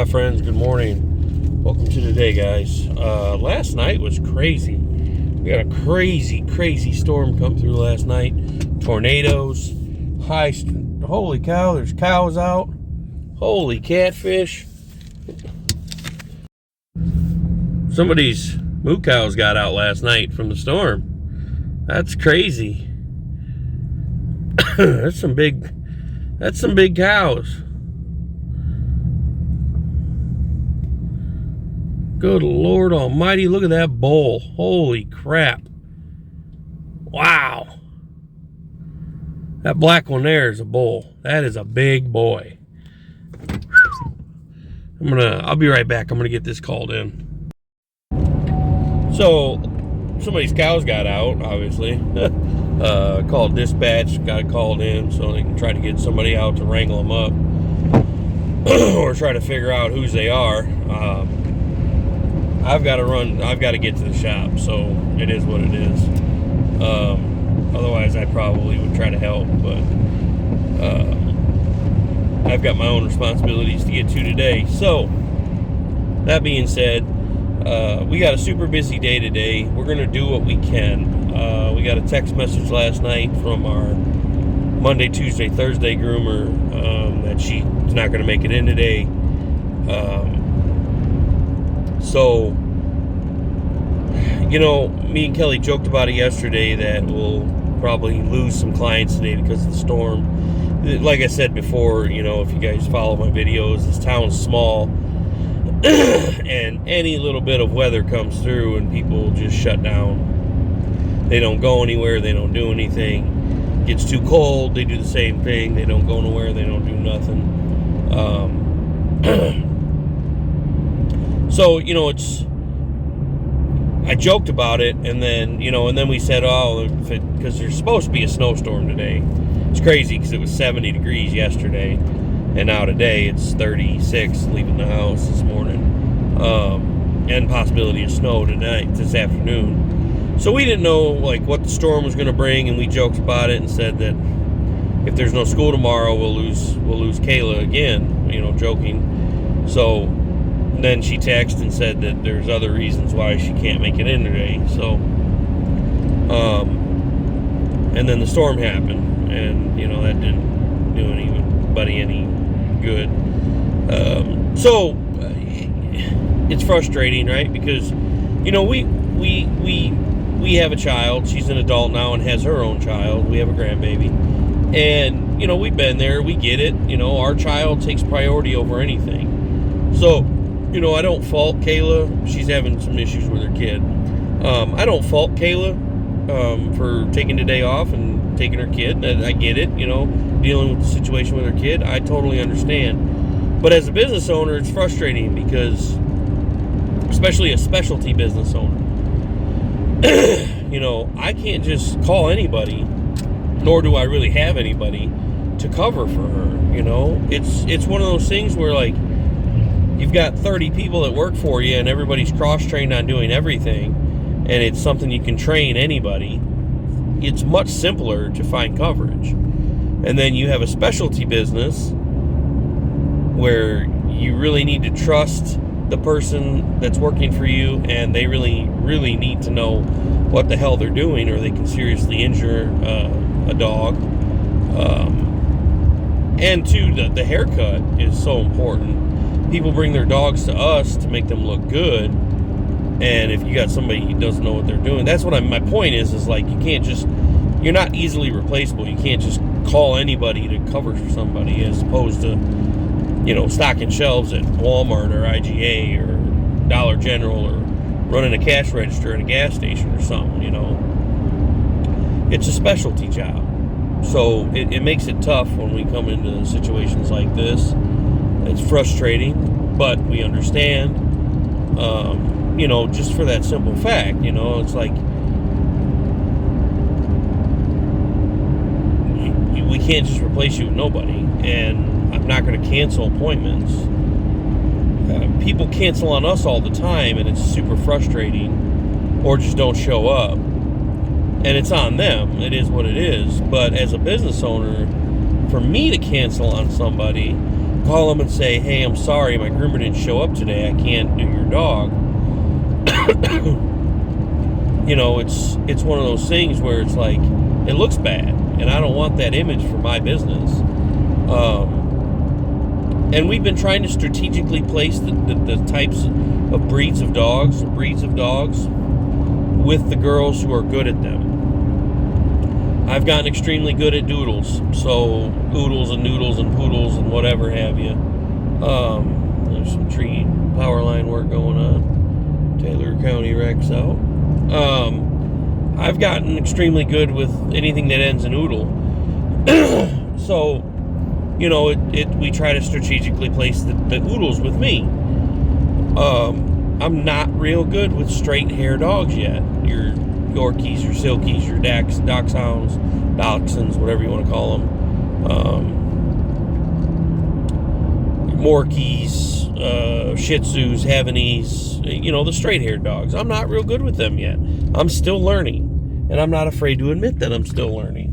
friends, good morning. Welcome to today, guys. Last night was crazy. We had a crazy storm come through last night. Tornadoes, holy cow, there's cows out. Holy catfish. Somebody's moo cows got out last night from the storm. That's crazy. That's some big cows. Good Lord Almighty, look at that bull. Holy crap. Wow. That black one there is a bull. That is a big boy. I'll be right back. I'm gonna get this called in. So, somebody's cows got out, obviously. Called dispatch, got called in so they can try to get somebody out to wrangle them up. Or try to figure out whose they are. I've got to get to the shop, so it is what it is. Otherwise, I probably would try to help, but I've got my own responsibilities to get to today. So, that being said, we got a super busy day today. We're going to do what we can. We got a text message last night from our Monday, Tuesday, Thursday groomer that she's not going to make it in today. So, you know, me and Kelly joked about it yesterday that we'll probably lose some clients today because of the storm. Like I said before, you know, if you guys follow my videos, this town's small and any little bit of weather comes through and people just shut down. They don't go anywhere, they don't do anything. It gets too cold, they do the same thing. They don't go nowhere, they don't do nothing. So, you know, I joked about it, and then we said, because there's supposed to be a snowstorm today. It's crazy because it was 70 degrees yesterday, and now today it's 36 leaving the house this morning. And possibility of snow this afternoon. So we didn't know, like, what the storm was going to bring, and we joked about it and said that if there's no school tomorrow, we'll lose Kayla again, you know, joking. So then she texted and said that there's other reasons why she can't make it in today. So, and then the storm happened, and you know that didn't do anybody any good. So it's frustrating, right? Because you know we have a child. She's an adult now and has her own child. We have a grandbaby, and you know we've been there. We get it. You know our child takes priority over anything. So. You know, I don't fault Kayla. She's having some issues with her kid. I don't fault Kayla for taking the day off and taking her kid. I get it, you know, dealing with the situation with her kid. I totally understand. But as a business owner, it's frustrating because, especially a specialty business owner, you know, I can't just call anybody, nor do I really have anybody to cover for her, you know. It's one of those things where, like, you've got 30 people that work for you and everybody's cross-trained on doing everything, and it's something you can train anybody. It's much simpler to find coverage. And then you have a specialty business where you really need to trust the person that's working for you, and they really need to know what the hell they're doing, or they can seriously injure a dog. And two, the haircut is so important. People bring their dogs to us to make them look good, and if you got somebody who doesn't know what they're doing, that's what my point is like, you're not easily replaceable. You can't just call anybody to cover for somebody, as opposed to, you know, stocking shelves at Walmart or IGA or Dollar General, or running a cash register at a gas station or something, you know. It's a specialty job. So it makes it tough when we come into situations like this. It's frustrating, but we understand, you know, just for that simple fact, you know, it's like, we can't just replace you with nobody, and I'm not going to cancel appointments. People cancel on us all the time, and it's super frustrating, or just don't show up, and it's on them. It is what it is. But as a business owner, for me to cancel on somebody call them and say, hey, I'm sorry, my groomer didn't show up today. I can't do your dog. It's one of those things where it's like, it looks bad, and I don't want that image for my business. And we've been trying to strategically place the types of breeds of dogs with the girls who are good at them. I've gotten extremely good at doodles, so oodles and noodles and poodles and whatever have you. There's some tree power line work going on. Taylor County Rex out. I've gotten extremely good with anything that ends in oodle. So, we try to strategically place the oodles with me. I'm not real good with straight hair dogs yet. Your Yorkies, your Silkies, your Dachshunds, Dachshunds, whatever you want to call them. Morkies, Shih Tzus, Havanese, the straight haired dogs. I'm not real good with them yet. I'm still learning, and I'm not afraid to admit that I'm still learning.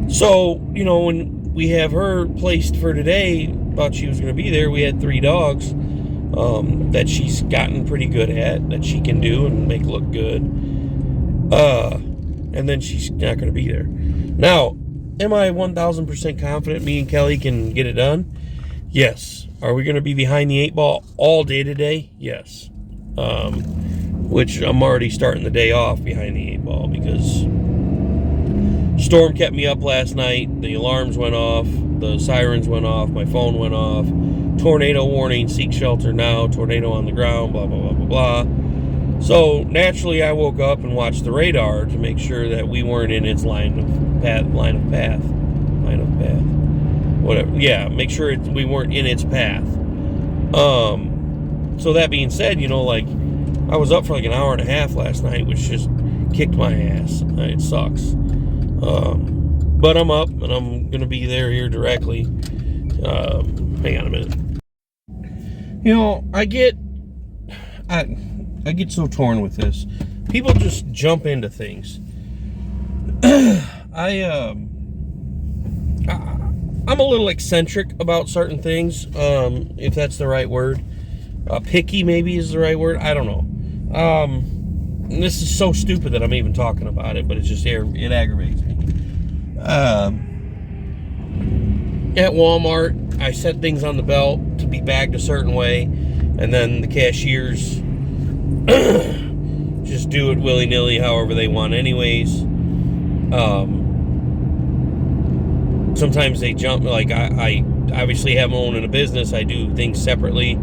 So, when we have her placed for today, thought she was going to be there, we had 3 dogs that she's gotten pretty good at, that she can do and make look good. And then she's not going to be there. Now, am I 1,000% confident me and Kelly can get it done? Yes. Are we going to be behind the 8 ball all day today? Yes. Which I'm already starting the day off behind the 8 ball because storm kept me up last night. The alarms went off. The sirens went off. My phone went off. Tornado warning, seek shelter now. Tornado on the ground, blah, blah, blah, blah, blah. So naturally I woke up and watched the radar to make sure that we weren't in its line of path. Whatever. Yeah, make sure we weren't in its path. So that being said, I was up for like an hour and a half last night, which just kicked my ass. It sucks. But I'm up and I'm going to be there here directly. Hang on a minute. I get so torn with this. People just jump into things. I'm a little eccentric about certain things, if that's the right word. Picky maybe is the right word. I don't know. And this is so stupid that I'm even talking about it, but it aggravates me. At Walmart, I set things on the belt to be bagged a certain way, and then the cashiers just do it willy-nilly however they want anyways. Sometimes they jump, like I obviously have my own in a business. I do things separately.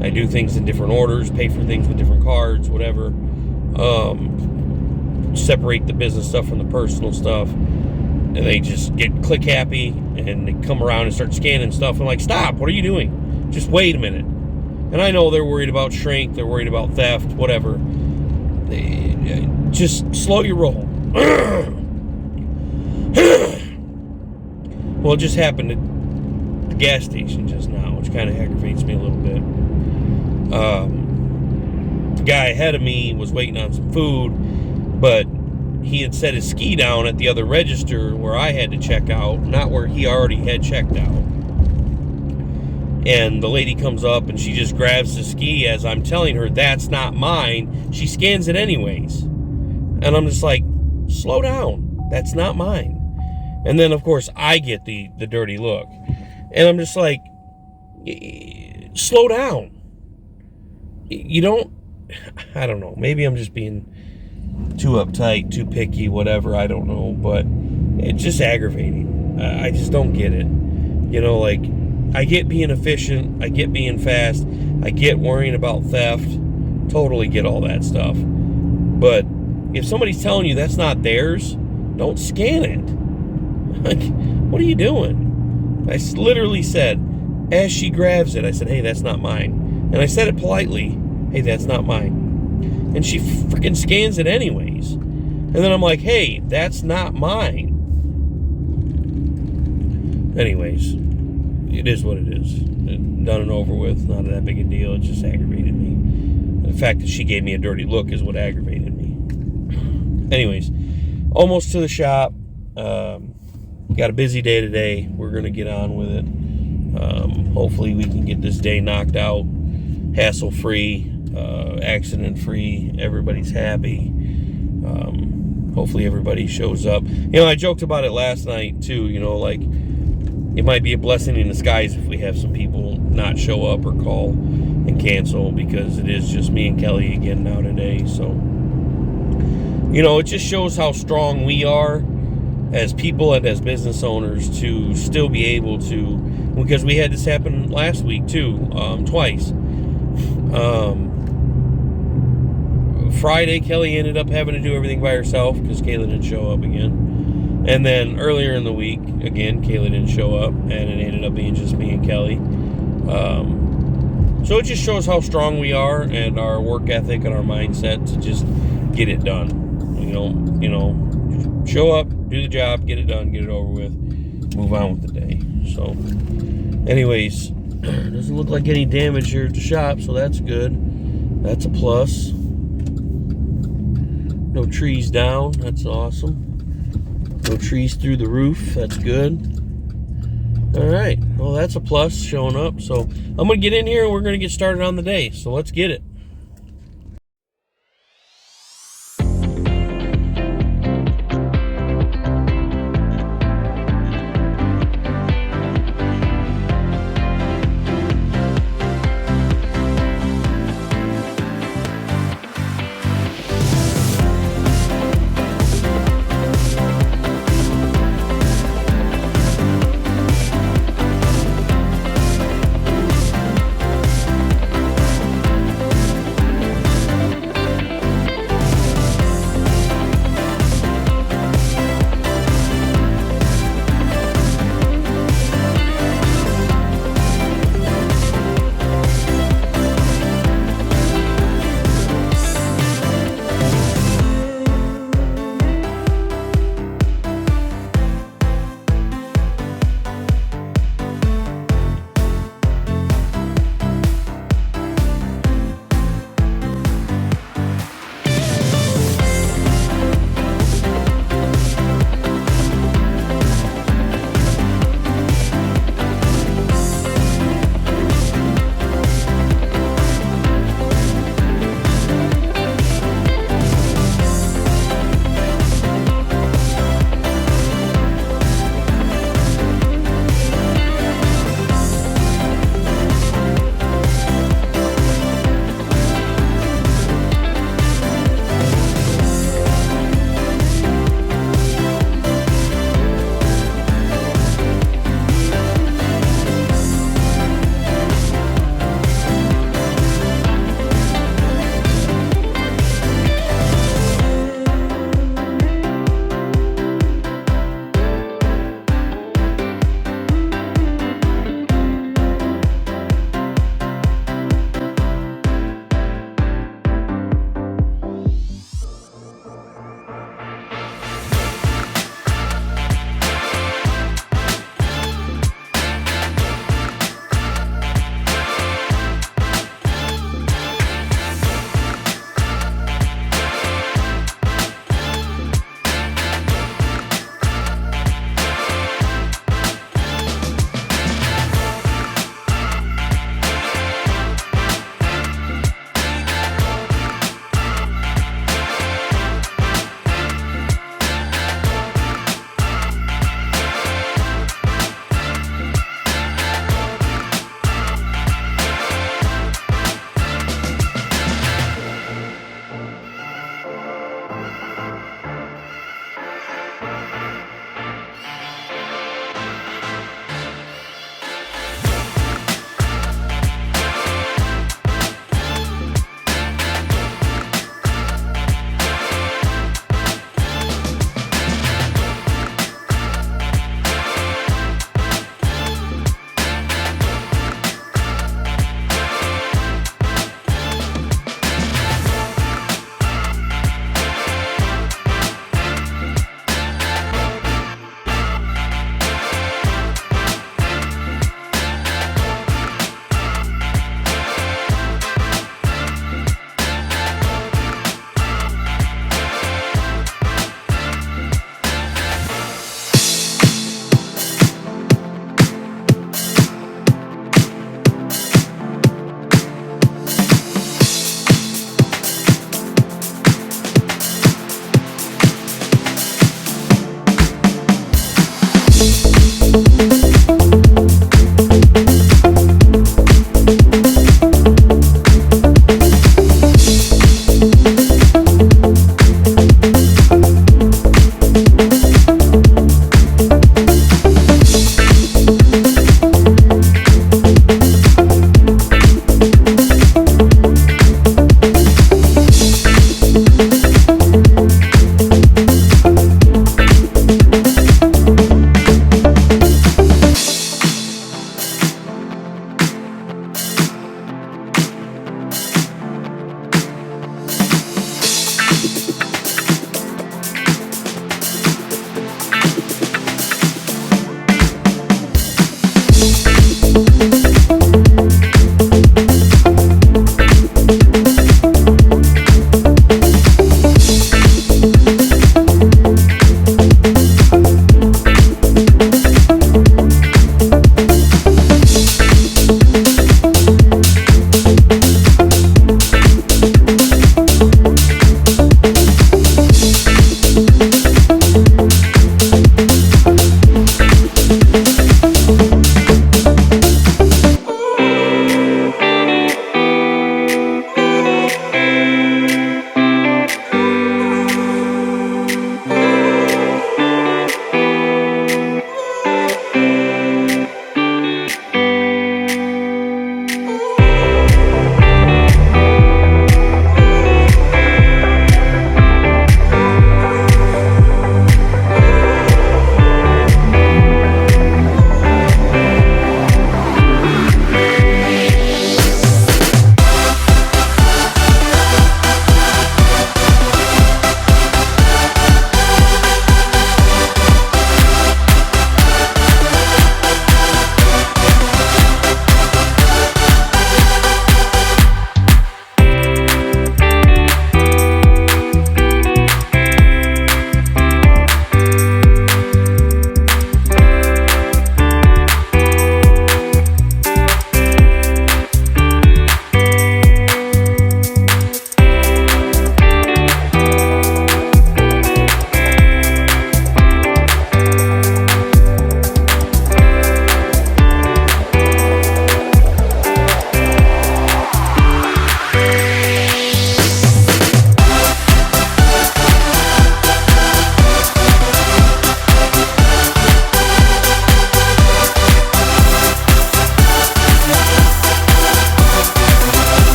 I do things in different orders, pay for things with different cards, whatever. Separate the business stuff from the personal stuff. And they just get click happy and they come around and start scanning stuff. I'm like, stop, what are you doing? Just wait a minute. And I know they're worried about shrink, they're worried about theft, whatever. Just slow your roll. Well, it just happened at the gas station just now, which kind of aggravates me a little bit. The guy ahead of me was waiting on some food, but he had set his ski down at the other register where I had to check out, not where he already had checked out. And the lady comes up and she just grabs the ski as I'm telling her, that's not mine. She scans it anyways. And I'm just like, slow down. That's not mine. And then, of course, I get the dirty look. And I'm just like, slow down. I don't know. Maybe I'm just being too uptight, too picky, whatever. I don't know. But it's just aggravating. I just don't get it. I get being efficient. I get being fast. I get worrying about theft. Totally get all that stuff. But if somebody's telling you that's not theirs, don't scan it. Like, what are you doing? I literally said, as she grabs it, I said, hey, that's not mine. And I said it politely, hey, that's not mine. And she freaking scans it anyways. And then I'm like, hey, that's not mine. Anyways, it is what it is. Done and over with. Not that big a deal. It just aggravated me. And the fact that she gave me a dirty look is what aggravated me. Anyways, almost to the shop. got a busy day today. We're going to get on with it. Hopefully we can get this day knocked out, hassle-free, accident-free. Everybody's happy. Hopefully everybody shows up. I joked about it last night too, like it might be a blessing in disguise if we have some people not show up or call and cancel, because it is just me and Kelly again now today. So, it just shows how strong we are as people and as business owners to still be able to, because we had this happen last week too, twice. Friday, Kelly ended up having to do everything by herself because Kayla didn't show up again. And then earlier in the week, again, Kayla didn't show up, and it ended up being just me and Kelly. So it just shows how strong we are and our work ethic and our mindset to just get it done. Show up, do the job, get it done, get it over with, move on with the day. So, anyways, doesn't look like any damage here at the shop, so that's good. That's a plus. No trees down, that's awesome. No trees through the roof, that's good. All right, well, that's a plus showing up. So I'm gonna get in here and we're gonna get started on the day. So let's get it.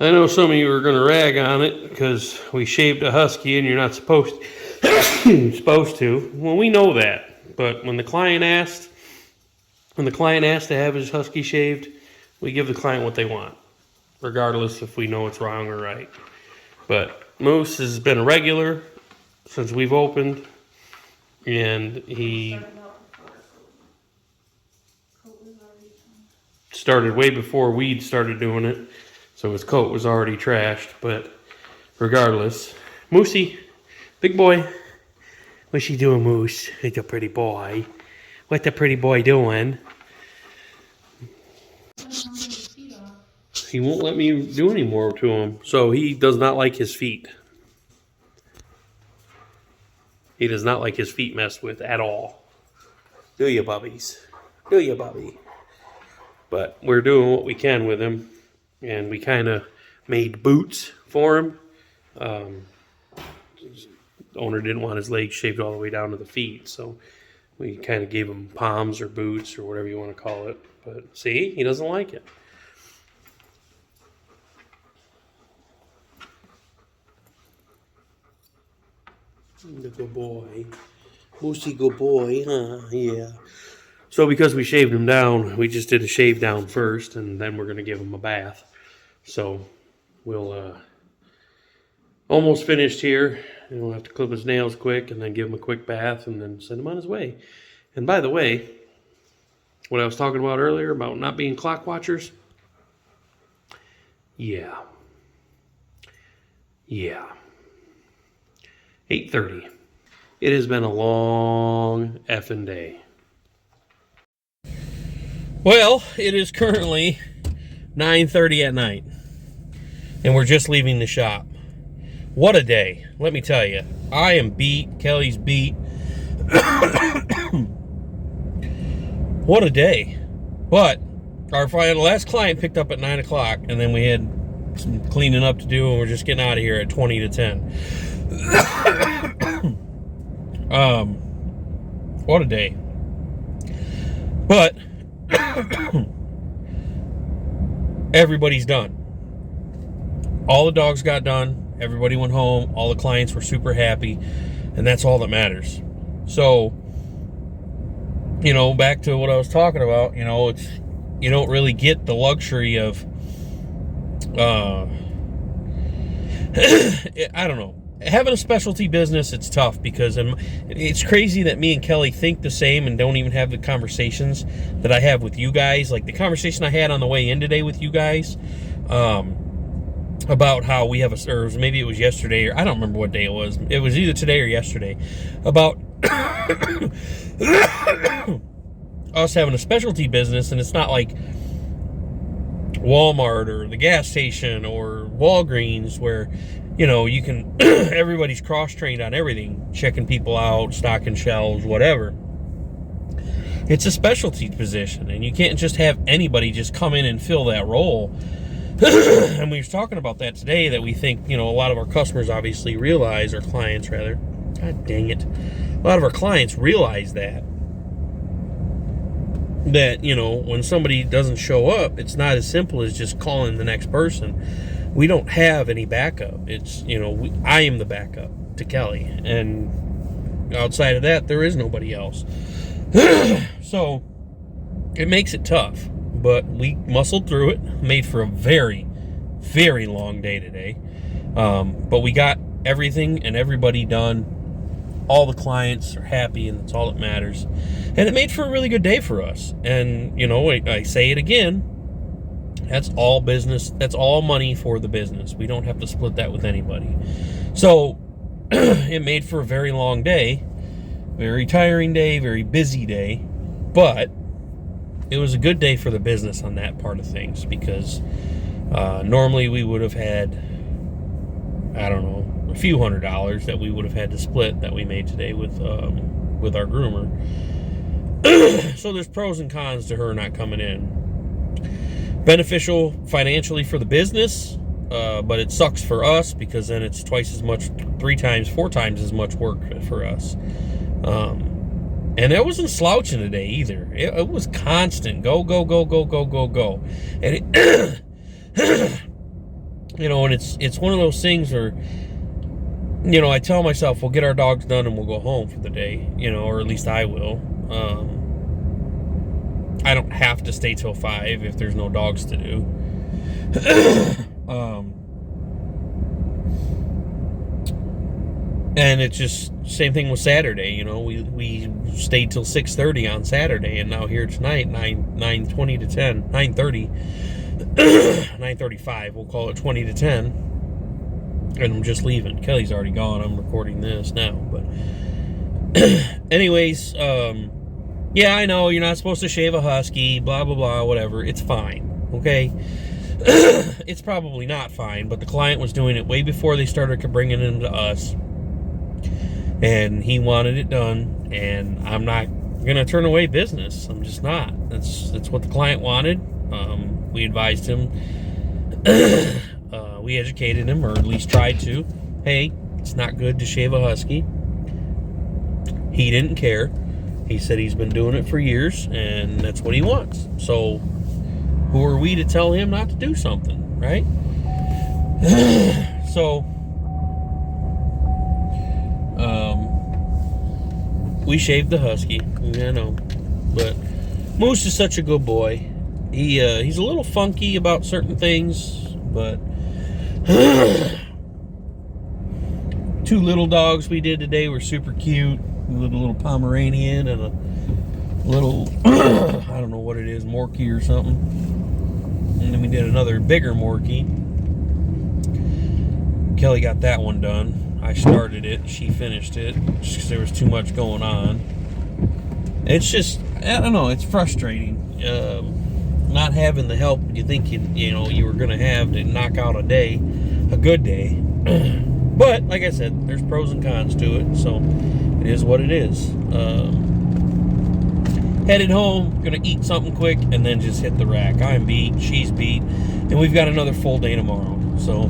I know some of you are going to rag on it because we shaved a husky and you're not supposed to. Well, we know that, but when the client asked to have his husky shaved, we give the client what they want, regardless if we know it's wrong or right. But Moose has been a regular since we've opened, and he started way before we'd started doing it, so his coat was already trashed. But regardless, Moosey, big boy, what's he doing, Moose? It's a pretty boy. What the pretty boy doing? He won't let me do any more to him, so he does not like his feet. He does not like his feet messed with at all. Do you, bubbies? Do you, bubby? But we're doing what we can with him, and we kind of made boots for him. The owner didn't want his legs shaved all the way down to the feet, so we kind of gave him palms or boots or whatever you want to call it. But see, he doesn't like it. Good boy. Moosey, good boy, huh? Yeah. So because we shaved him down, we just did a shave down first, and then we're going to give him a bath. So we'll almost finished here, and we'll have to clip his nails quick and then give him a quick bath and then send him on his way. And by the way, what I was talking about earlier about not being clock watchers, yeah. 8:30. It has been a long effing day. Well, it is currently 9:30 at night, and we're just leaving the shop. What a day, let me tell you. I am beat. Kelly's beat. What a day. But our last client picked up at 9 o'clock, and then we had some cleaning up to do, and we're just getting out of here at 20 to 10. What a day. But everybody's done. All the dogs got done. Everybody went home. All the clients were super happy, and that's all that matters. So, you know, back to what I was talking about, you know, it's, you don't really get the luxury of I don't know. Having a specialty business, it's tough because it's crazy that me and Kelly think the same and don't even have the conversations that I have with you guys. Like the conversation I had on the way in today with you guys about how we have or maybe it was yesterday, or I don't remember what day it was. It was either today or yesterday, about us having a specialty business, and it's not like Walmart or the gas station or Walgreens where, you know, you can everybody's cross-trained on everything, checking people out, stocking shelves, whatever. It's a specialty position, and you can't just have anybody just come in and fill that role. And we were talking about that today, that we think, you know, a lot of our customers obviously realize, our clients rather, god dang it, a lot of our clients realize that, you know, when somebody doesn't show up, it's not as simple as just calling the next person. We don't have any backup. It's, you know, I am the backup to Kelly, and outside of that, there is nobody else. So it makes it tough, but we muscled through it. Made for a very, very long day today, but we got everything and everybody done. All the clients are happy, and that's all that matters. And it made for a really good day for us. And, you know, I say it again, that's all business. That's all money for the business. We don't have to split that with anybody. So it made for a very long day, very tiring day, very busy day. But it was a good day for the business on that part of things, because normally we would have had, I don't know, a few $100s that we would have had to split that we made today with our groomer. So there's pros and cons to her not coming in. Beneficial financially for the business, but it sucks for us because then it's twice as much, 3 times, 4 times as much work for us. And it wasn't slouching today either. It was constant. Go, go, go, go, go, go, go. And And it's one of those things where, I tell myself, we'll get our dogs done and we'll go home for the day, or at least I will. I don't have to stay till 5 if there's no dogs to do. And it's just same thing with Saturday. We stayed till 6:30 on Saturday, and now here tonight 9:20 to 10, 9:30, 9:35. We'll call it 20 to 10, and I'm just leaving. Kelly's already gone. I'm recording this now, but anyways, yeah, I know you're not supposed to shave a husky. Blah blah blah. Whatever. It's fine. Okay. It's probably not fine, but the client was doing it way before they started bringing him to us. And he wanted it done, and I'm not gonna turn away business. I'm just not. That's what the client wanted. We advised him. We educated him, or at least tried to. Hey, it's not good to shave a husky. He didn't care. He said he's been doing it for years, and that's what he wants. So, who are we to tell him not to do something, right? So. We shaved the husky, I know, but Moose is such a good boy. He's a little funky about certain things, but 2 little dogs we did today were super cute. A little Pomeranian and a little I don't know what it is, Morkie or something. And then we did another bigger Morkie. Kelly got that one done. I started it, she finished it, just because there was too much going on. It's just, I don't know, it's frustrating. Not having the help you think you were going to have to knock out a good day. But, like I said, there's pros and cons to it, so it is what it is. Headed home, going to eat something quick, and then just hit the rack. I'm beat, she's beat, and we've got another full day tomorrow, so...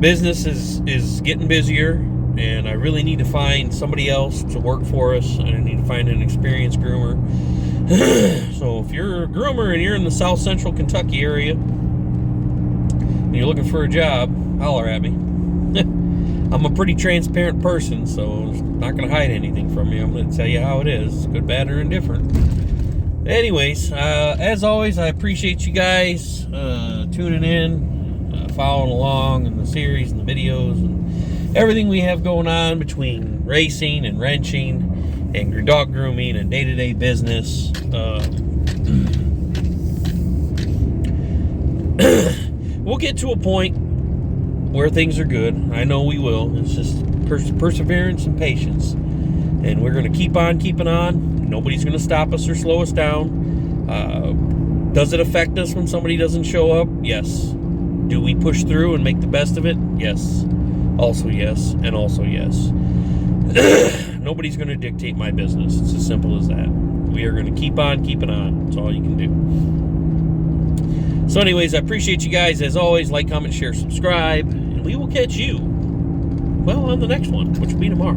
business is getting busier, and I really need to find somebody else to work for us. I need to find an experienced groomer. So if you're a groomer and you're in the South Central Kentucky area and you're looking for a job, holler at me. I'm a pretty transparent person, so I'm not going to hide anything from you. I'm going to tell you how it is, good, bad, or indifferent. Anyways, as always, I appreciate you guys tuning in, following along in the series and the videos and everything we have going on between racing and wrenching and dog grooming and day-to-day business. We'll get to a point where things are good. I know we will. It's just perseverance and patience. And we're going to keep on keeping on. Nobody's going to stop us or slow us down. Does it affect us when somebody doesn't show up? Yes. Do we push through and make the best of it? Yes. Also yes, and also yes. Nobody's going to dictate my business. It's as simple as that. We are going to keep on keeping on. That's all you can do. So anyways, I appreciate you guys. As always, like, comment, share, subscribe. And we will catch you, well, on the next one, which will be tomorrow.